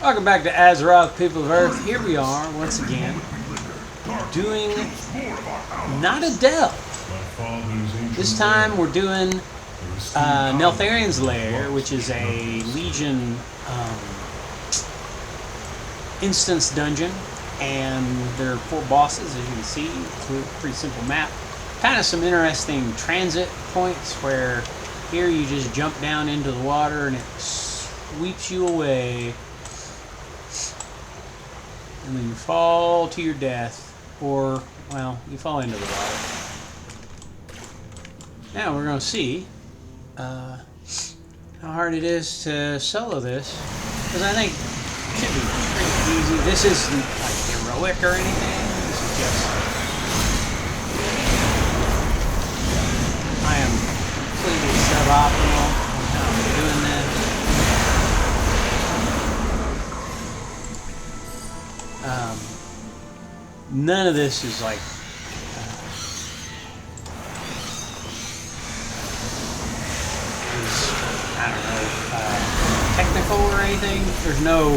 Welcome back to Azeroth, people of Earth. Here we are, once again, doing not a delve. This time we're doing Neltharion's Lair, which is a Legion instance dungeon. And there are 4 bosses, as you can see. It's a pretty simple map. Kind of some interesting transit points where here you just jump down into the water and it sweeps you away. And then you fall to your death, or, well, you fall into the water. Now we're going to see how hard it is to solo this, because I think it should be pretty easy. This isn't like heroic or anything. This is just, I am completely suboptimal on how I'm doing this. None of this is like I don't know, technical or anything. There's no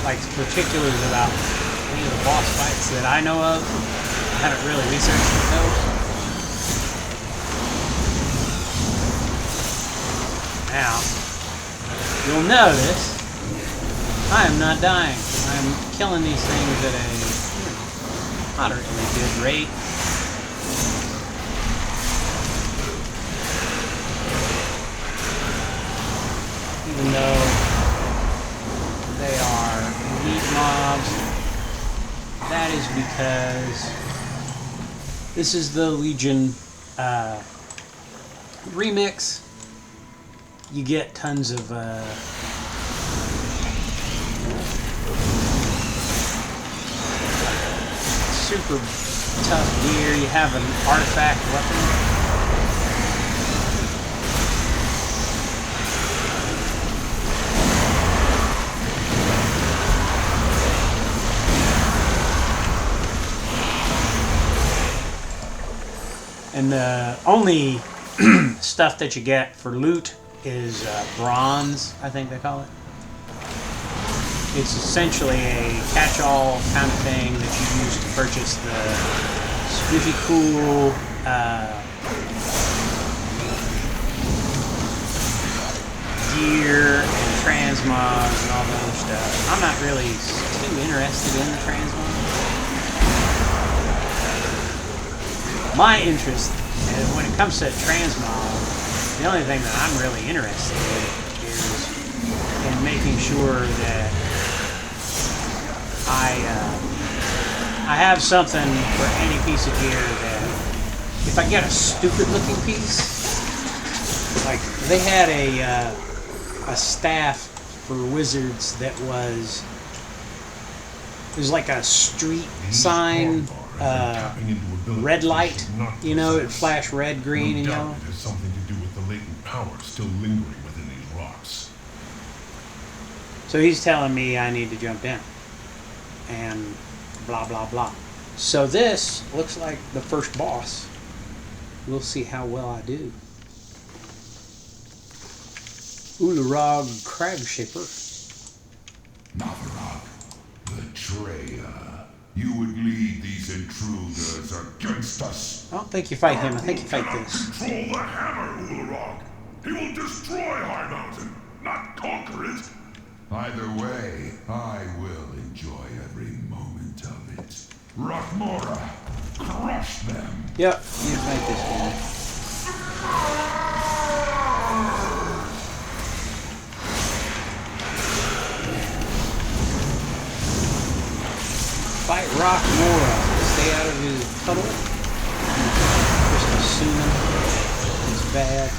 like particulars about any of the boss fights that I know of. I haven't really researched those. Now, you'll notice I am not dying. I'm killing these things at a moderately good rate. Even though they are elite mobs, that is because this is the Legion remix. You get tons of super tough gear. You have an artifact weapon. And the only stuff that you get for loot is bronze, I think they call it. It's essentially a catch-all kind of thing that you use to purchase the spiffy cool gear and transmogs and all that other stuff. I'm not really too interested in the transmogs. My interest, when it comes to transmog, the only thing that I'm really interested in is in making sure that I have something for any piece of gear that if I get a stupid looking piece, like they had a staff for wizards that was like a street sign, red light, you know, it flashed red, green, and yellow. It has something to do with the latent power still lingering within these rocks. So he's telling me I need to jump down. And blah, blah, blah. So this looks like the first boss. We'll see how well I do. Ularog Crag Shaper. Neltharion, betrayer. You would lead these intruders against us. I don't think you fight him. I think you fight this. Control the hammer, Ularog. He will destroy High Mountain, not conquer it. Either way, I will enjoy every moment of it. Rockmora, crush them. Yep, you fight this guy. Fight Rockmora. Stay out of his puddle. Just assuming it's bad.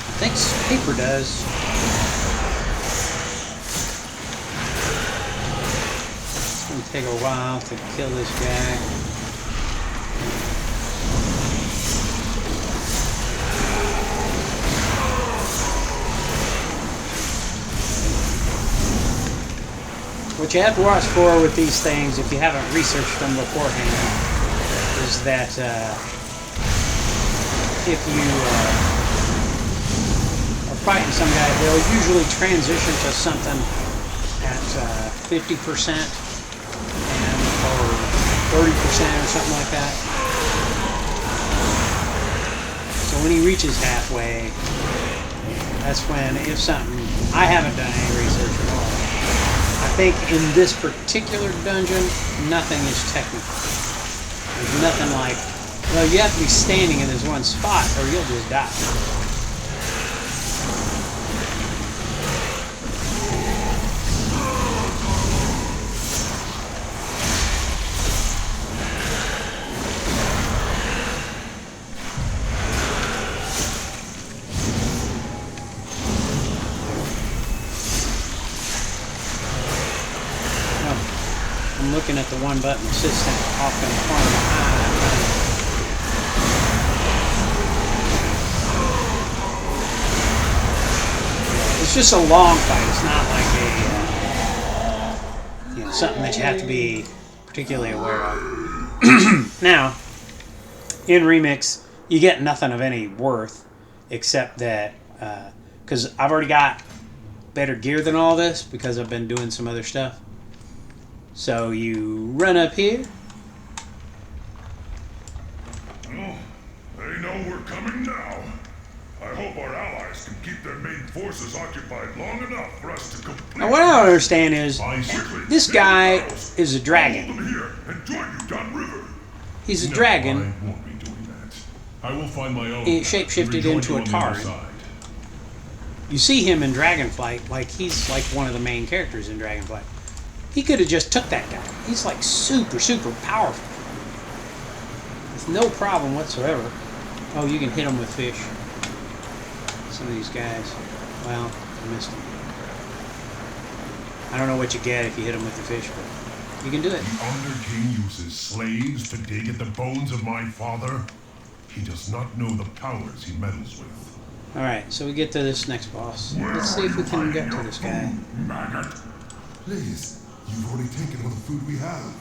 I think Paper does. It's going to take a while to kill this guy. what you have to watch for with these things, if you haven't researched them beforehand, is that if you are fighting some guy, they'll usually transition to something at 50% or 30% or something like that. So when he reaches halfway, that's when, if something, I haven't done any research at all. I think in this particular dungeon, nothing is technical. There's nothing like, well, you have to be standing in this one spot or you'll just die. I'm looking at the one button that sits off in the corner of my eye. It's just a long fight. It's not like a something that you have to be particularly aware of. Now, in Remix, you get nothing of any worth except that because I've already got better gear than all this because I've been doing some other stuff. So you run up here. Oh, they know we're coming now. I hope our allies can keep their main forces occupied long enough for us to complete. Now what I don't understand is, this guy is a dragon. He's a dragon. I won't be doing that. I will find my own. He shapeshifted into a Tauren. You see him in Dragonflight, like he's like one of the main characters in Dragonflight. He could have just took that guy. He's like super, super powerful. With no problem whatsoever. Oh, you can hit him with fish. Some of these guys. Well, I missed him. I don't know what you get if you hit him with the fish, but you can do it. The Underking uses slaves to dig at the bones of my father. He does not know the powers he meddles with. Alright, so we get to this next boss. Let's see if we can get to this guy. Maggot. Please. You've already taken all the food we have.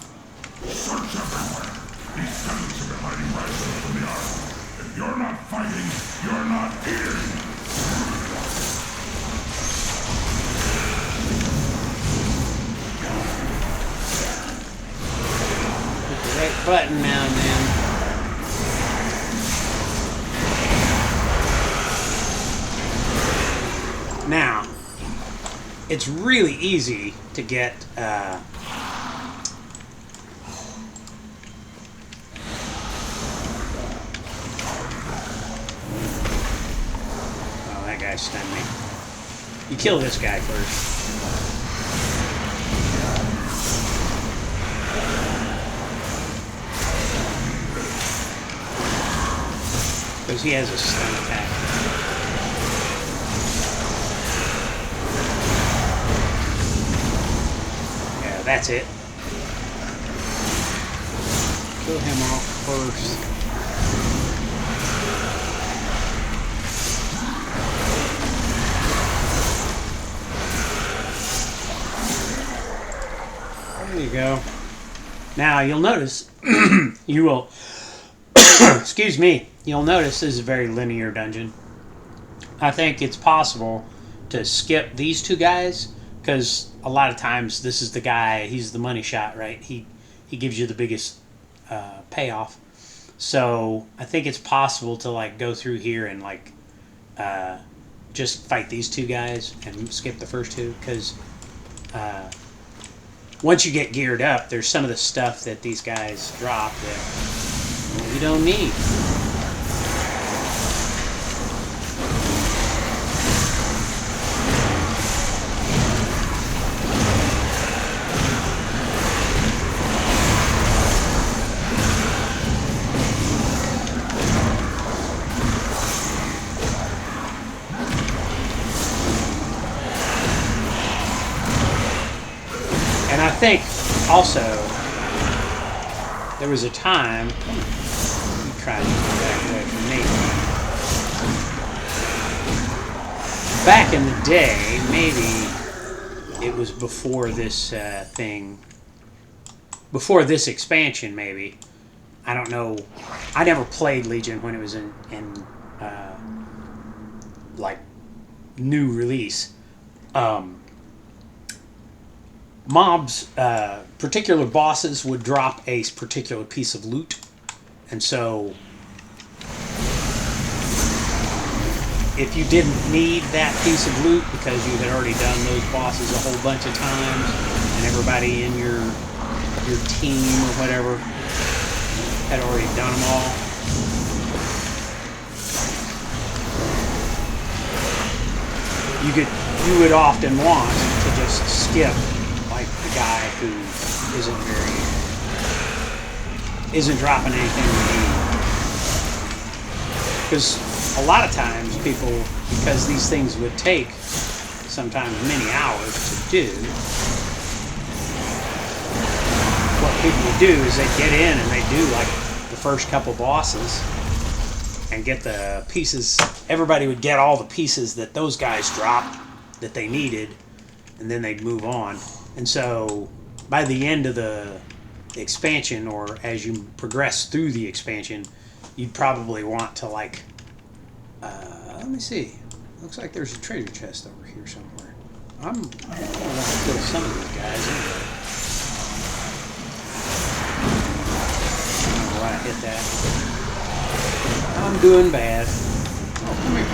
Search everywhere. These peasants have been hiding rations from the army. If you're not fighting, you're not eating. Hit the right button now and then. Now, it's really easy to get oh, that guy stunned me. You kill this guy first. Because he has a stun attack. That's it. Kill him off first. There you go. Now you'll notice, you will, excuse me, you'll notice this is a very linear dungeon. I think it's possible to skip these two guys because a lot of times this is the guy, he's the money shot, right? He gives you the biggest payoff. So I think it's possible to like go through here and like just fight these two guys and skip the first two because once you get geared up, there's some of the stuff that these guys drop that you don't need. And I think also there was a time, you tried to get back away from me. Back in the day, maybe it was before this thing, before this expansion, maybe. I don't know. I never played Legion when it was in like new release. Mobs, particular bosses would drop a particular piece of loot, and so if you didn't need that piece of loot because you had already done those bosses a whole bunch of times, and everybody in your team or whatever had already done them all, you would often want to just skip like the guy who isn't dropping anything you need. Because a lot of times people, because these things would take sometimes many hours to do, what people would do is they'd get in and they'd do like the first couple bosses and get the pieces. Everybody would get all the pieces that those guys dropped that they needed, and then they'd move on. And so by the end of the expansion, or as you progress through the expansion, you'd probably want to like let me see, looks like there's a treasure chest over here somewhere. I'm gonna want to kill some of these guys anyway. I don't know why I hit that. I'm doing bad. Oh, come here.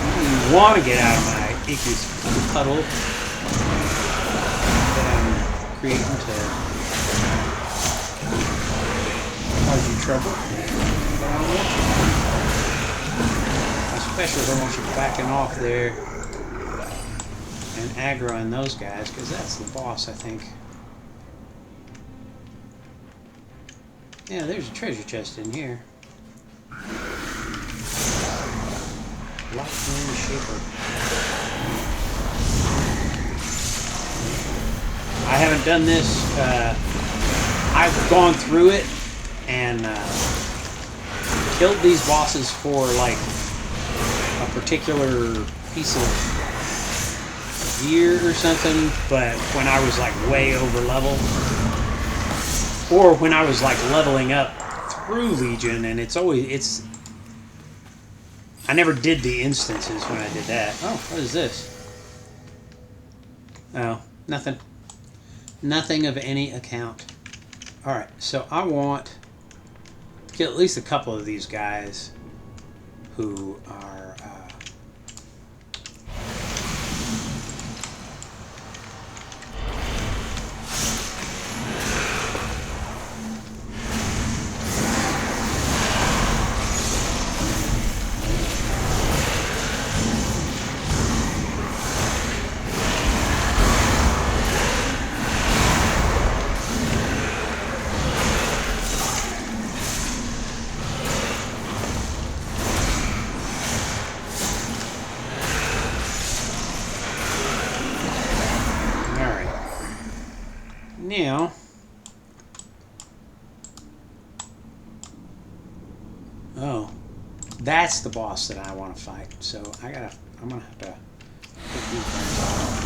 I don't want to get out of my icky puddle that I'm creating to cause you trouble. But I don't want you. Especially don't want you backing off there and aggroing those guys, because that's the boss, I think. Yeah, there's a treasure chest in here. Lightning Shaper. I haven't done this. I've gone through it and killed these bosses for like a particular piece of gear or something, but when I was like way over level, or when I was like leveling up through Legion, and it's I never did the instances when I did that. Oh, what is this? Oh, nothing. Nothing of any account. Alright, so I want to get at least a couple of these guys who are now, oh, that's the boss that I want to fight. So I'm gonna have to put these guys off.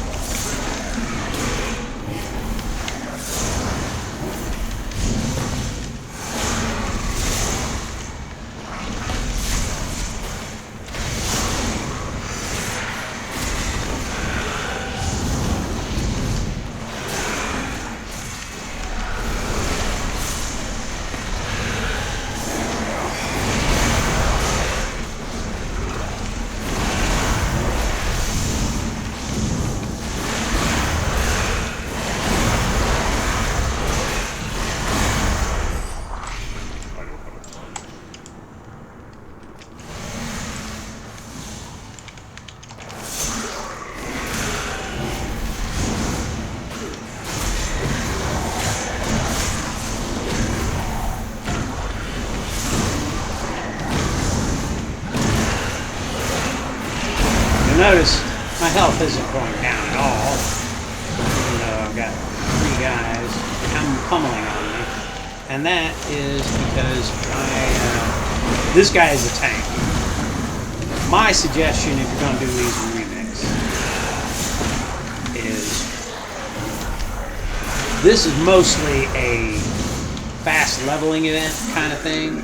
Notice my health isn't going down at all. Even though I've got 3 guys pummeling on me. And that is because this guy is a tank. My suggestion, if you're going to do these remix, This is mostly a fast leveling event kind of thing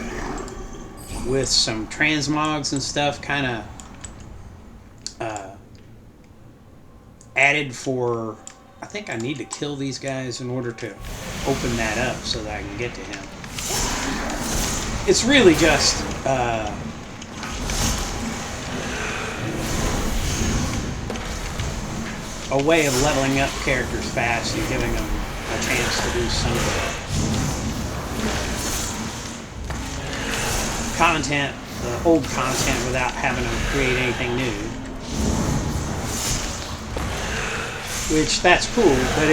with some transmogs and stuff kind of added for. I think I need to kill these guys in order to open that up so that I can get to him. It's really just a way of leveling up characters fast and giving them a chance to do some of the content, the old content, without having to create anything new. Which, that's cool, but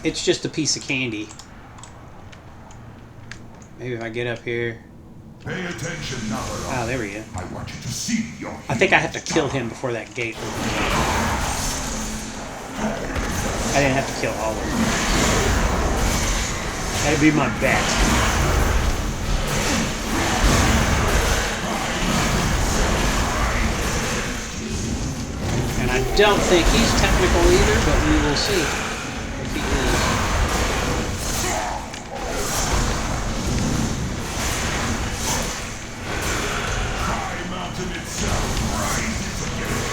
it's just a piece of candy. Maybe if I get up here. Pay attention, Neltharion. Oh, there we go. I want you to see your. I think I have to kill him before that gate opens. I didn't have to kill all of them. That'd be my bet. And I don't think he's technical either, but we will see if he is. High Mountain itself rises again.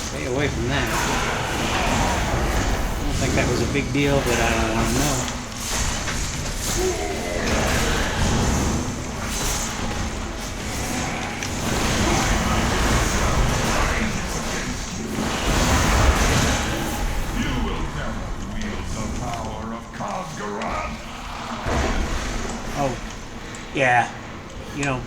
Stay away from that. I don't think that was a big deal, but I don't want to know. You will never wield the power of Khazgaran. Oh, yeah. You know.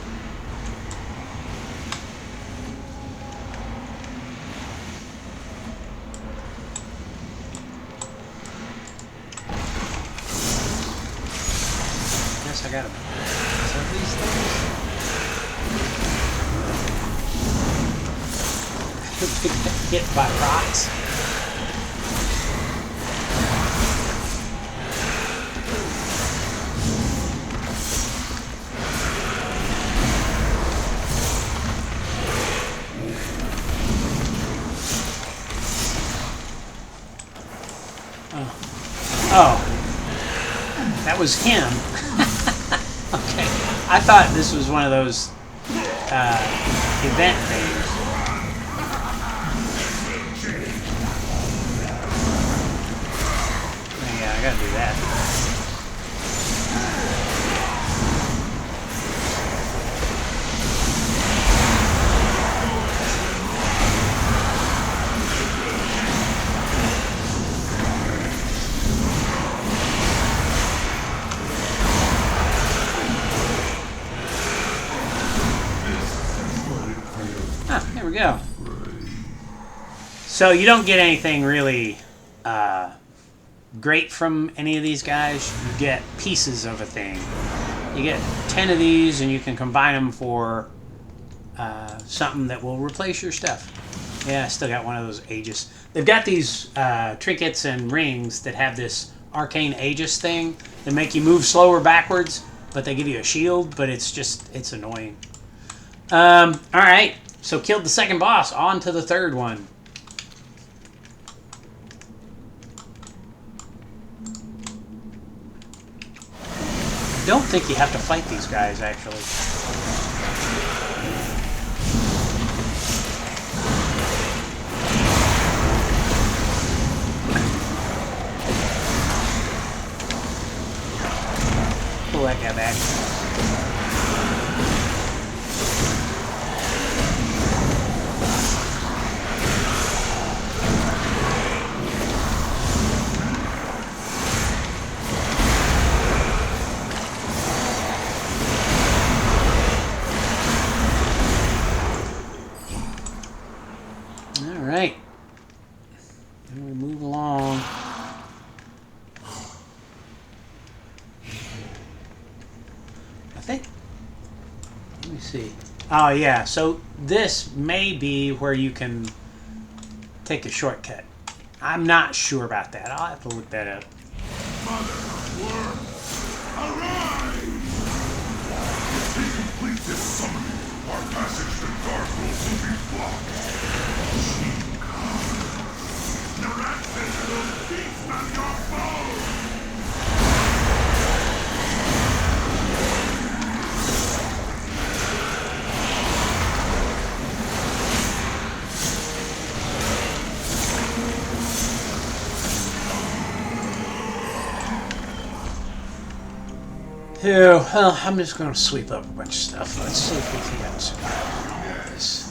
I gotta sell these things. Hit by rocks. Oh, that was him. Okay, I thought this was one of those event things. Yeah, I gotta do that. There we go. So you don't get anything really great from any of these guys. You get pieces of a thing. You get 10 of these and you can combine them for something that will replace your stuff. Yeah, I still got one of those Aegis. They've got these trinkets and rings that have this arcane Aegis thing that make you move slower backwards, but they give you a shield, but it's annoying. Alright. So killed the second boss, on to the third one. I don't think you have to fight these guys, actually. Pull that guy back. Alright. And we'll move along. I think. Let me see. Oh, yeah. So this may be where you can take a shortcut. I'm not sure about that. I'll have to look that up. Mother of worms, arise! If we complete this summoning, our passage to Darkhold will be blocked. She comes. Your ancestors will feast on your bones! Yeah, well, I'm just going to sweep up a bunch of stuff. Let's see if we can survive all of this.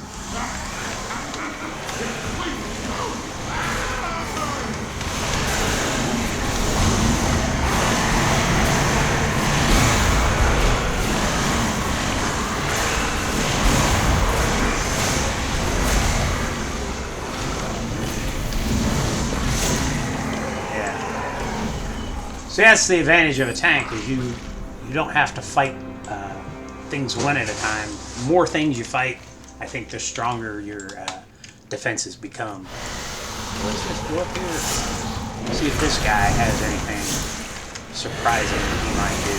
Yeah. So that's the advantage of a tank, is you don't have to fight things one at a time. The more things you fight, I think the stronger your defenses become. Let's just go up here. See if this guy has anything surprising that he might do.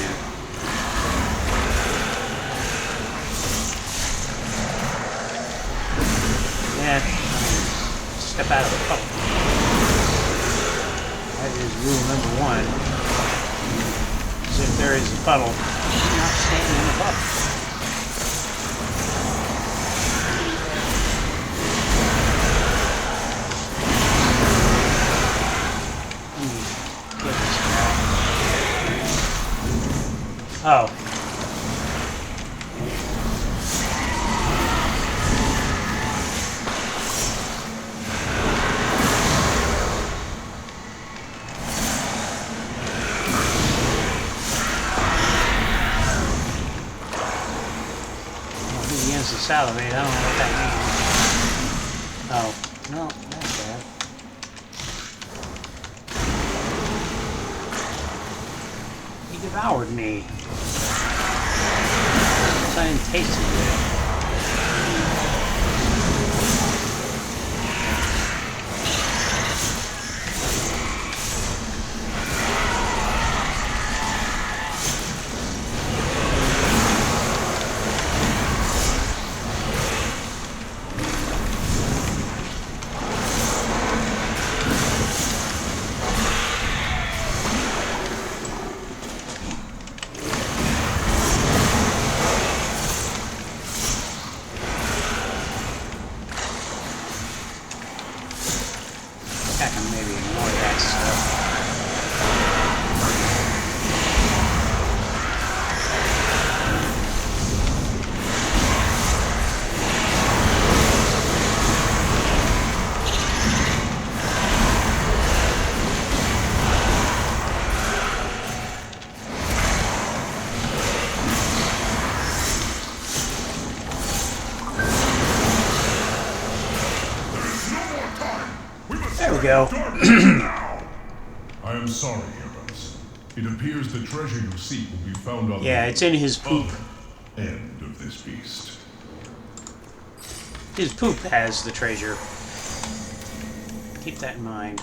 Yeah, step out of the puddle. That is rule number one. If there is a puddle, do not stand in the puddle. Let me get this guy. Oh. Salivate, I don't know what that means. Oh, no, that's bad. He devoured me. I didn't taste it yet. Go. I am sorry, heroes. It appears the treasure you seek will be found on the it's in his poop. End of this beast. His poop has the treasure. Keep that in mind.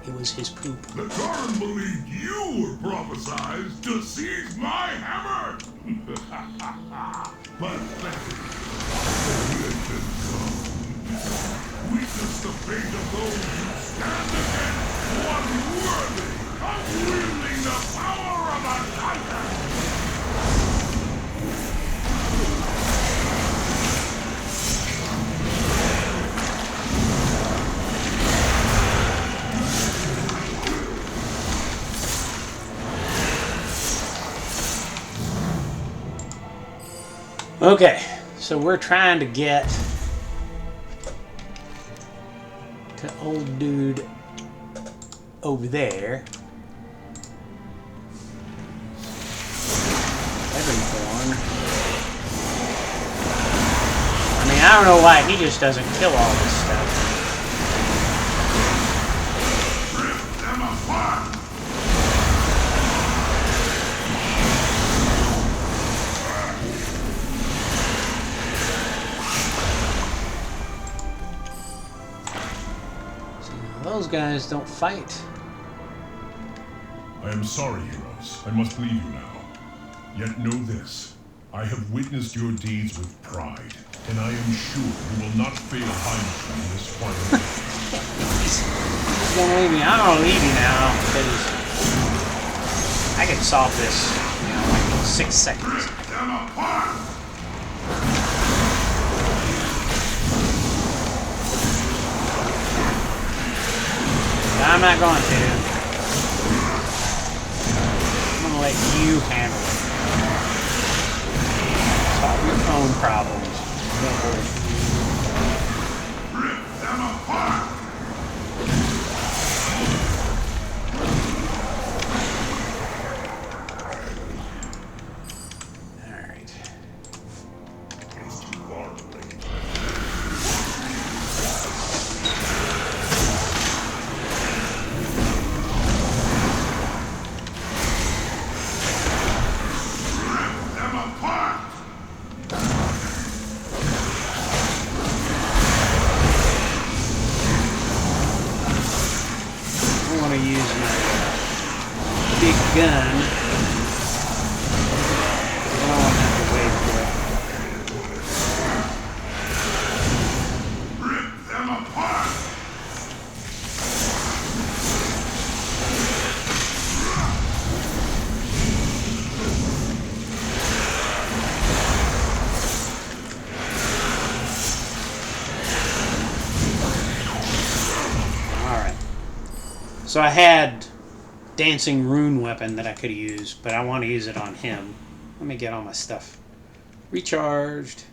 It was his poop. The Taran believed you were prophesized to seize my hammer! Pathetic. Witness the fate of those who stand against one worthy of wielding the power of a titan! Okay, so we're trying to get to old dude over there. Heavenborn. I mean, I don't know why he just doesn't kill all this stuff. Rip them apart! Those guys don't fight. I am sorry, heroes. I must leave you now. Yet know this. I have witnessed your deeds with pride, and I am sure you will not fail Heineken in this final day. He's gonna leave me. I'm gonna leave you now, because I can solve this, you know, like in 6 seconds. I'm not going to. I'm going to let you handle it. Solve your own problems. Rip them apart! Alright. Gun. I don't have to wait for it. Rip them apart! Alright. So I had dancing rune weapon that I could use, but I want to use it on him. Let me get all my stuff recharged.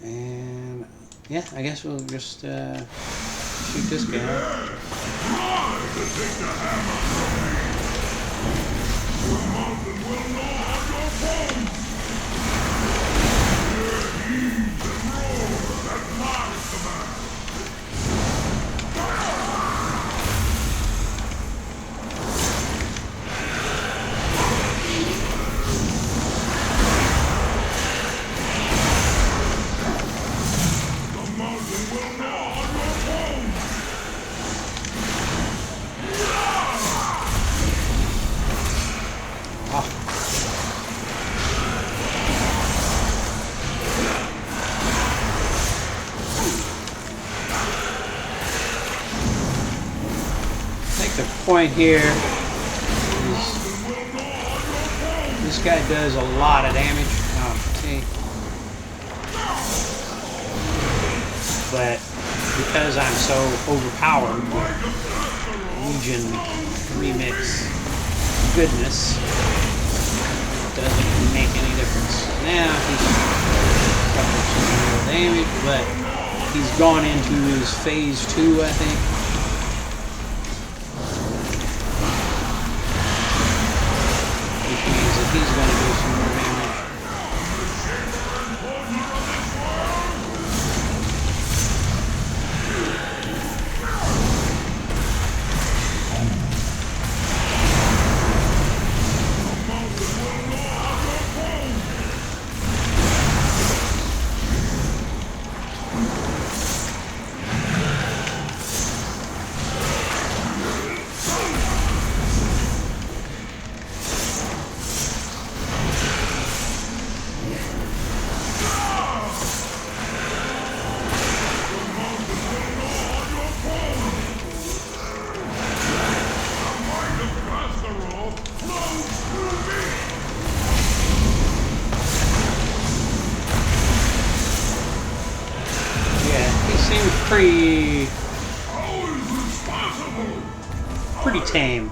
And yeah, I guess we'll just shoot this guy. Point here is this guy does a lot of damage. See, but because I'm so overpowered with Legion remix goodness, it doesn't make any difference. Now he's suffered some real damage, but he's gone into his phase 2, I think. He's going to do some more damage. Pretty tame,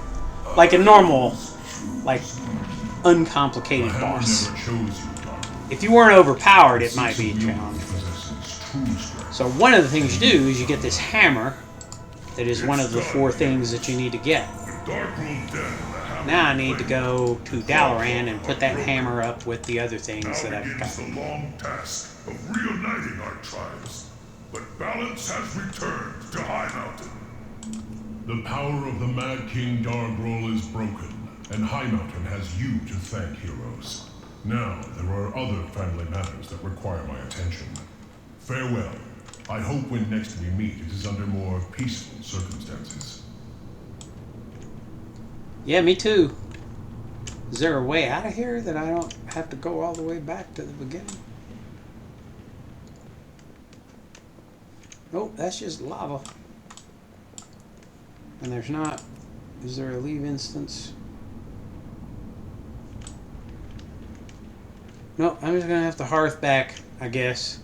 like a normal, like uncomplicated boss. If you weren't overpowered, it might be a challenge. So one of the things you do is you get this hammer that is one of the 4 things that you need to get. Now I need to go to Dalaran and put that hammer up with the other things that I've got. The long task of reuniting our tribes, but balance has returned to High Mountain. The power of the Mad King Dargrol is broken, and High Mountain has you to thank, heroes. Now there are other family matters that require my attention. Farewell. I hope when next we meet, it is under more peaceful circumstances. Yeah, me too. Is there a way out of here that I don't have to go all the way back to the beginning? Nope, that's just lava. And there's not... Is there a leave instance? Nope, I'm just going to have to hearth back, I guess.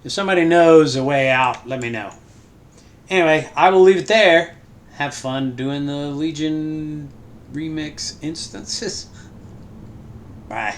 If somebody knows a way out, let me know. Anyway, I will leave it there. Have fun doing the Legion remix instances. Bye.